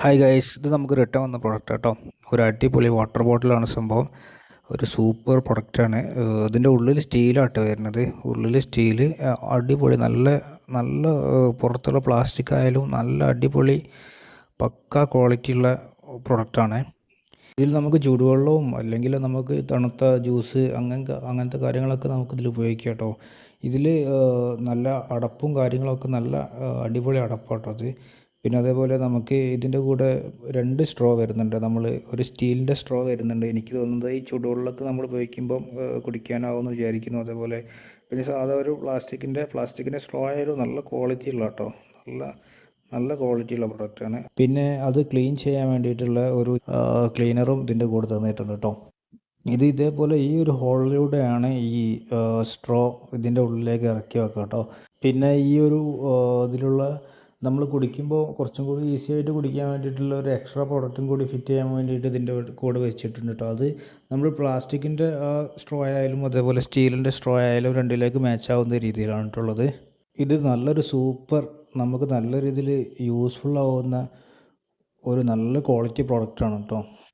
Hi guys, ഇത് നമുക്ക് return വന്ന പ്രൊഡക്റ്റ് കേട്ടോ. ഒരു അടിപൊളി വാട്ടർ ബോട്ടിലാണ് സംഭവം. ഒരു സൂപ്പർ പ്രൊഡക്റ്റാണ്. ഇതിൻ്റെ ഉള്ളിൽ സ്റ്റീലാട്ടോ വരുന്നത്. ഉള്ളിൽ സ്റ്റീല് അടിപൊളി നല്ല നല്ല പുറത്തുള്ള പ്ലാസ്റ്റിക് ആയാലും നല്ല അടിപൊളി പക്ക ക്വാളിറ്റി ഉള്ള പ്രൊഡക്റ്റാണ്. ഇതിൽ നമുക്ക് ചൂടുവെള്ളവും അല്ലെങ്കിൽ നമുക്ക് തണുത്ത ജ്യൂസ് അങ്ങനത്തെ കാര്യങ്ങളൊക്കെ നമുക്കിതിൽ ഉപയോഗിക്കാം കേട്ടോ. ഇതിൽ നല്ല അടപ്പും കാര്യങ്ങളൊക്കെ നല്ല അടിപൊളി അടപ്പാട്ടോ അത്. പിന്നെ അതേപോലെ നമുക്ക് ഇതിൻ്റെ കൂടെ 2 സ്ട്രോ വരുന്നുണ്ട്. ഒരു സ്റ്റീലിൻ്റെ സ്ട്രോ വരുന്നുണ്ട്. എനിക്ക് തോന്നുന്നത് ഈ ചൂടുവെള്ളമൊക്കെ നമ്മൾ ഉപയോഗിക്കുമ്പം കുടിക്കാനാവുമെന്ന് വിചാരിക്കുന്നു. അതേപോലെ പിന്നെ സാധാ ഒരു പ്ലാസ്റ്റിക്കിൻ്റെ സ്ട്രോ ആയാലും നല്ല ക്വാളിറ്റി ഉള്ള കേട്ടോ. നല്ല നല്ല ക്വാളിറ്റിയുള്ള പ്രൊഡക്റ്റാണ്. പിന്നെ അത് ക്ലീൻ ചെയ്യാൻ വേണ്ടിയിട്ടുള്ള ഒരു ക്ലീനറും ഇതിൻ്റെ കൂടെ തന്നിട്ടുണ്ട് കേട്ടോ. ഇതേപോലെ ഈ ഒരു ഹോളിലൂടെയാണ് ഈ സ്ട്രോ ഇതിൻ്റെ ഉള്ളിലേക്ക് ഇറക്കി വെക്കുക കേട്ടോ. പിന്നെ ഈ ഒരു ഇതിലുള്ള നമ്മൾ കുടിക്കുമ്പോൾ കുറച്ചും കൂടി ഈസി ആയിട്ട് കുടിക്കാൻ വേണ്ടിയിട്ടുള്ള ഒരു എക്സ്ട്രാ പ്രോഡക്റ്റും കൂടി ഫിറ്റ് ചെയ്യാൻ വേണ്ടിയിട്ട് ഇതിൻ്റെ കൂടെ വെച്ചിട്ടുണ്ട് കേട്ടോ. അത് നമ്മൾ പ്ലാസ്റ്റിക്കിൻ്റെ സ്ട്രോ ആയാലും അതേപോലെ സ്റ്റീലിൻ്റെ സ്ട്രോ ആയാലും രണ്ടിലേക്ക് മാച്ച് ആവുന്ന രീതിയിലാണ് കേട്ടുള്ളത്. ഇത് നല്ലൊരു സൂപ്പർ, നമുക്ക് നല്ല രീതിയിൽ യൂസ്ഫുൾ ആവുന്ന ഒരു നല്ല ക്വാളിറ്റി പ്രോഡക്റ്റാണ് കേട്ടോ.